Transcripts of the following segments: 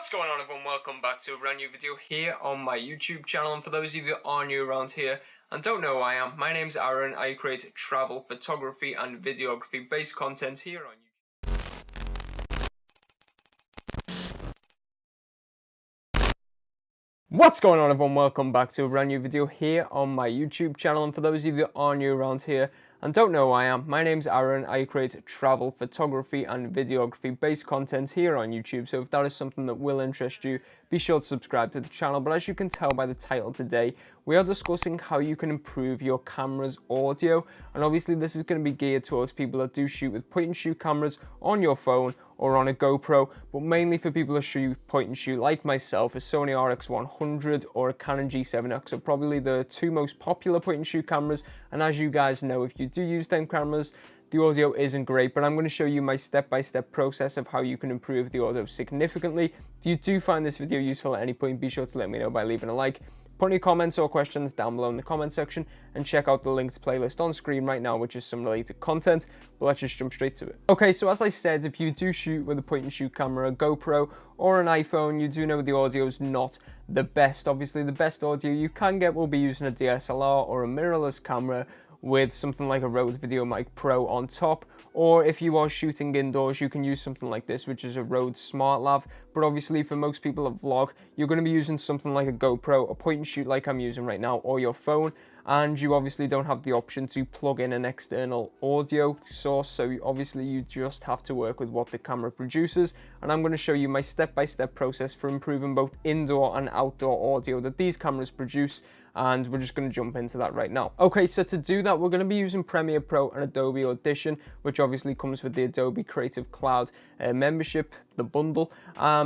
What's going on, everyone? Welcome back to a brand new video here on my YouTube channel. And for those of you that are new around here and don't know who I am, my name's Aaron. I create travel, photography and videography based content here on YouTube. What's going on, everyone? Welcome back to a brand new video here on my YouTube channel. And for those of you that are new around here and don't know who I am, my name's Aaron. I create travel, photography and videography based content here on YouTube. So if that is something that will interest you, be sure to subscribe to the channel. But as you can tell by the title today, we are discussing how you can improve your camera's audio. And obviously this is going to be geared towards people that do shoot with point and shoot cameras on your phone or on a GoPro, but mainly for people that shoot point and shoot like myself, a Sony RX100 or a Canon G7X are probably the two most popular point and shoot cameras. And as you guys know, if you do use them cameras, the audio isn't great, but I'm going to show you my step-by-step process of how you can improve the audio significantly. If you do find this video useful at any point, be sure to let me know by leaving a like. Put any comments or questions down below in the comment section and check out the linked playlist on screen right now, which is some related content. But let's just jump straight to it. Okay, so as I said, if you do shoot with a point and shoot camera, a GoPro or an iPhone, you do know the audio is not the best. Obviously, the best audio you can get will be using a DSLR or a mirrorless camera with something like a Rode VideoMic Pro on top, or if you are shooting indoors, you can use something like this, which is a Rode SmartLav. But obviously for most people that vlog, you're going to be using something like a GoPro, a point and shoot like I'm using right now, or your phone, and you obviously don't have the option to plug in an external audio source, so obviously you just have to work with what the camera produces. And I'm going to show you my step-by-step process for improving both indoor and outdoor audio that these cameras produce, and we're just going to jump into that right now. Okay, so to do that, we're going to be using Premiere Pro and Adobe Audition, which obviously comes with the Adobe Creative Cloud membership, the bundle.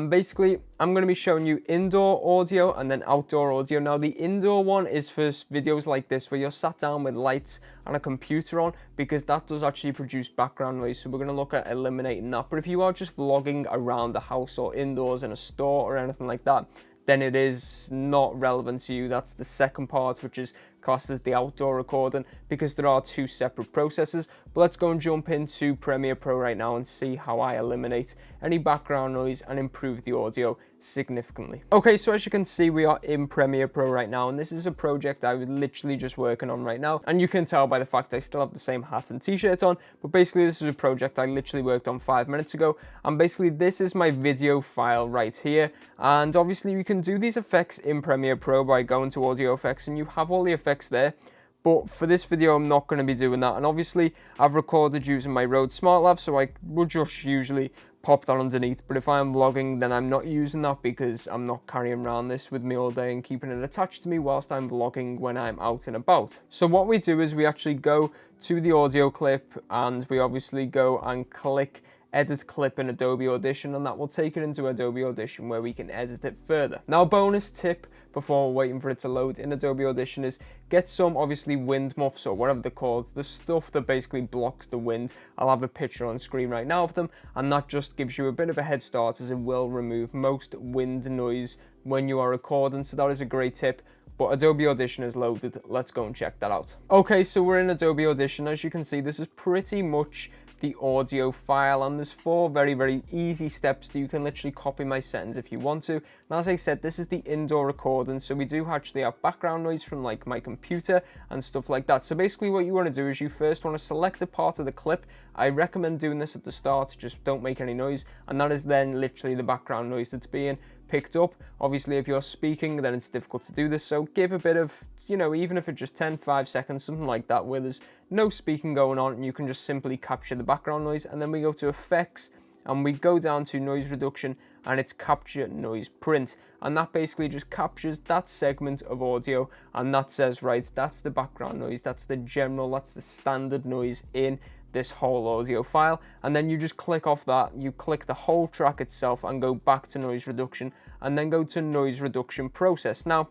Basically, I'm going to be showing you indoor audio and then outdoor audio. Now, the indoor one is for videos like this, where you're sat down with lights and a computer on, because that does actually produce background noise. So we're going to look at eliminating that. But if you are just vlogging around the house or indoors in a store or anything like that, then it is not relevant to you. That's the second part, which is classed as the outdoor recording, because there are two separate processes. But let's go and jump into Premiere Pro right now and see how I eliminate any background noise and improve the audio significantly. Okay, so as you can see, we are in Premiere Pro right now, and this is a project I was literally just working on right now, and you can tell by the fact I still have the same hat and t-shirt on. But basically this is a project I literally worked on 5 minutes ago, and basically this is my video file right here. And obviously you can do these effects in Premiere Pro by going to audio effects, and you have all the effects there. But for this video, I'm not going to be doing that. And obviously, I've recorded using my Rode SmartLav, so I would just usually pop that underneath. But if I'm vlogging, then I'm not using that, because I'm not carrying around this with me all day and keeping it attached to me whilst I'm vlogging when I'm out and about. So what we do is we actually go to the audio clip, and we obviously go and click edit clip in Adobe Audition, and that will take it into Adobe Audition where we can edit it further. Now, a bonus tip before waiting for it to load in Adobe Audition is get some obviously wind muffs, or whatever they're called, the stuff that basically blocks the wind. I'll have a picture on screen right now of them, and that just gives you a bit of a head start, as it will remove most wind noise when you are recording. So that is a great tip. But Adobe Audition is loaded. Let's go and check that out. Okay, so we're in Adobe Audition. As you can see, this is pretty much the audio file, and there's 4 very easy steps that you can literally copy my settings if you want to. And as I said, this is the indoor recording, so we do actually have background noise from like my computer and stuff like that. So basically what you want to do is you first want to select a part of the clip. I recommend doing this at the start, just don't make any noise, and that is then literally the background noise that's being picked up. Obviously if you're speaking, then it's difficult to do this, so give a bit of, you know, even if it's just 5 seconds, something like that, where there's no speaking going on, and you can just simply capture the background noise. And then we go to effects, and we go down to noise reduction, and it's capture noise print, and that basically just captures that segment of audio, and that says, right, that's the background noise, that's the general, that's the standard noise in this whole audio file. And then you just click off that, you click the whole track itself and go back to noise reduction, and then go to noise reduction process. Now,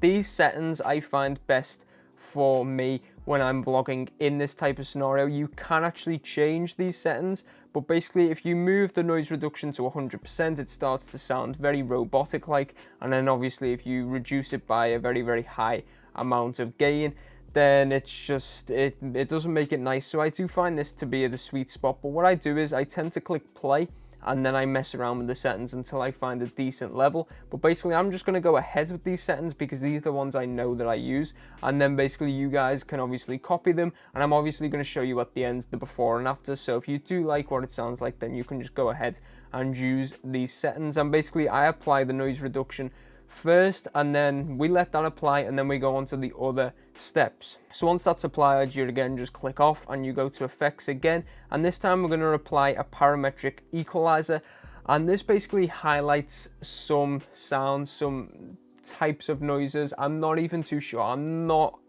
these settings I find best for me when I'm vlogging in this type of scenario. You can actually change these settings, but basically if you move the noise reduction to 100%, it starts to sound very robotic like, and then obviously if you reduce it by a very high amount of gain, then it's just, it doesn't make it nice. So I do find this to be the sweet spot. But what I do is I tend to click play, and then I mess around with the settings until I find a decent level. But basically I'm just going to go ahead with these settings because these are the ones I know that I use, and then basically you guys can obviously copy them, and I'm obviously going to show you at the end the before and after. So if you do like what it sounds like, then you can just go ahead and use these settings. And basically I apply the noise reduction first, and then we let that apply, and then we go on to the other steps. So once that's applied, you again just click off and you go to effects again, and this time we're going to apply a parametric equalizer, and this basically highlights some sounds, some types of noises. I'm not even too sure, I'm not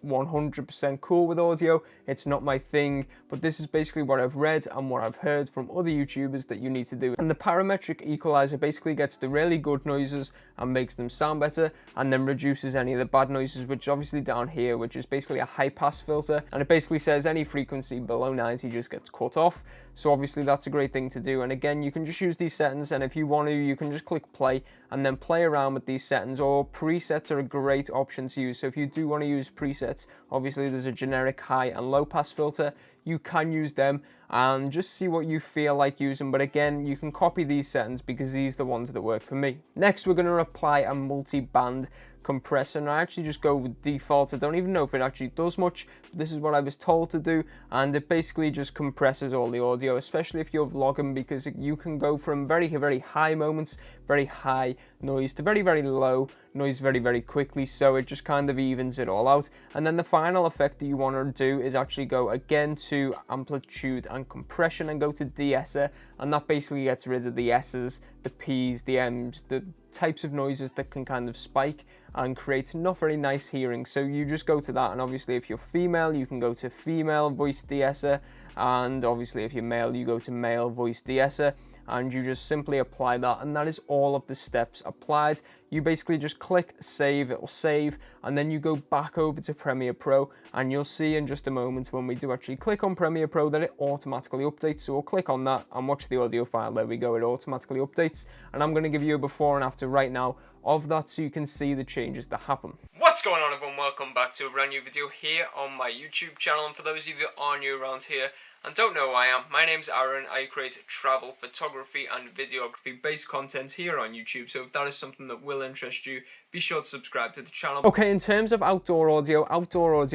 100% cool with audio, it's not my thing, but this is basically what I've read and what I've heard from other YouTubers that you need to do. And the parametric equalizer basically gets the really good noises and makes them sound better, and then reduces any of the bad noises, which is obviously down here, which is basically a high pass filter, and it basically says any frequency below 90 just gets cut off. So obviously that's a great thing to do, and again you can just use these settings, and if you want to you can just click play and then play around with these settings, or presets are a great option to use. So if you do want to use presets, obviously there's a generic high and low pass filter, you can use them and just see what you feel like using. But again, you can copy these settings because these are the ones that work for me. Next we're going to apply a multi-band compressor, and I actually just go with default. I don't even know if it actually does much, but this is what I was told to do, and it basically just compresses all the audio, especially if you're vlogging, because you can go from very high moments, very high noise, to very low noise very quickly. So it just kind of evens it all out. And then the final effect that you want to do is actually go again to amplitude and compression and go to de-esser, and that basically gets rid of the S's, the P's, the M's, the types of noises that can kind of spike and create not very nice hearing. So you just go to that, and obviously if you're female you can go to female voice de-esser, and obviously if you're male you go to male voice de-esser, and you just simply apply that, and that is all of the steps applied. You basically just click save, it will save, and then you go back over to Premiere Pro, and you'll see in just a moment when we do actually click on Premiere Pro that it automatically updates. So we'll click on that and watch the audio file. There we go, it automatically updates, and I'm going to give you a before and after right now of that so you can see the changes that happen. What's going on, everyone? Welcome back to a brand new video here on my YouTube channel, and for those of you that are new around here and don't know who I am, my name's Aaron. I create travel, photography and videography based content here on YouTube, so if that is something that will interest you, be sure to subscribe to the channel. Okay, in terms of outdoor audio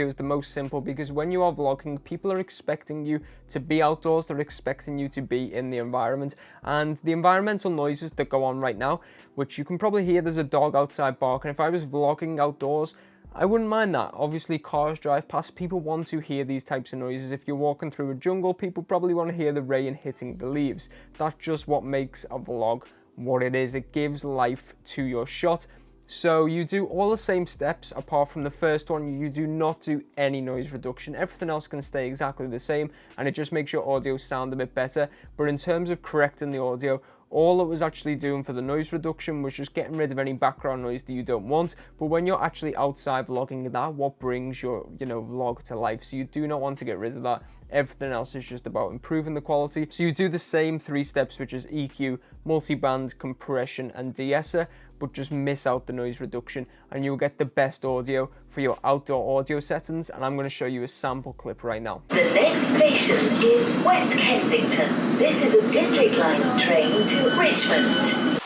is the most simple, because when you are vlogging, people are expecting you to be outdoors, they're expecting you to be in the environment, and the environmental noises that go on right now, which you can probably hear, there's a dog outside barking. If I was vlogging outdoors, I wouldn't mind that. Obviously cars drive past, people want to hear these types of noises. If you're walking through a jungle, people probably want to hear the rain hitting the leaves. That's just what makes a vlog what it is. It gives life to your shot. So you do all the same steps apart from the first one. You do not do any noise reduction. Everything else can stay exactly the same, and it just makes your audio sound a bit better. But in terms of correcting the audio, all it was actually doing for the noise reduction was just getting rid of any background noise that you don't want. But when you're actually outside vlogging, that's what brings your vlog to life. So you do not want to get rid of that. Everything else is just about improving the quality. So you do the same 3 steps, which is EQ, multiband, compression and de-esser, but just miss out the noise reduction, and you'll get the best audio for your outdoor audio settings. And I'm going to show you a sample clip right now. The next station is West Kensington. This is a District Line train to Richmond.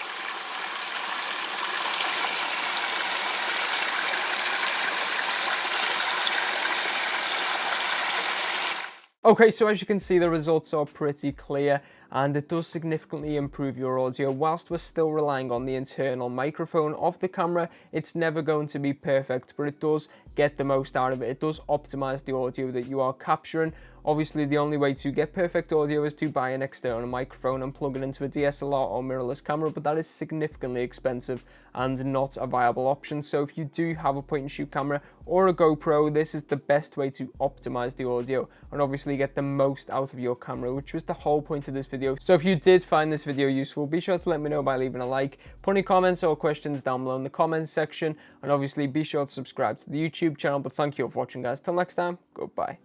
Okay, so as you can see, the results are pretty clear, and it does significantly improve your audio. Whilst we're still relying on the internal microphone of the camera, it's never going to be perfect, but it does get the most out of it. It does optimize the audio that you are capturing. Obviously, the only way to get perfect audio is to buy an external microphone and plug it into a DSLR or mirrorless camera, but that is significantly expensive and not a viable option. So if you do have a point and shoot camera or a GoPro, this is the best way to optimize the audio and obviously get the most out of your camera, which was the whole point of this video. So if you did find this video useful, be sure to let me know by leaving a like, put any comments or questions down below in the comments section, and obviously be sure to subscribe to the YouTube channel. But thank you all for watching, guys. Till next time, goodbye.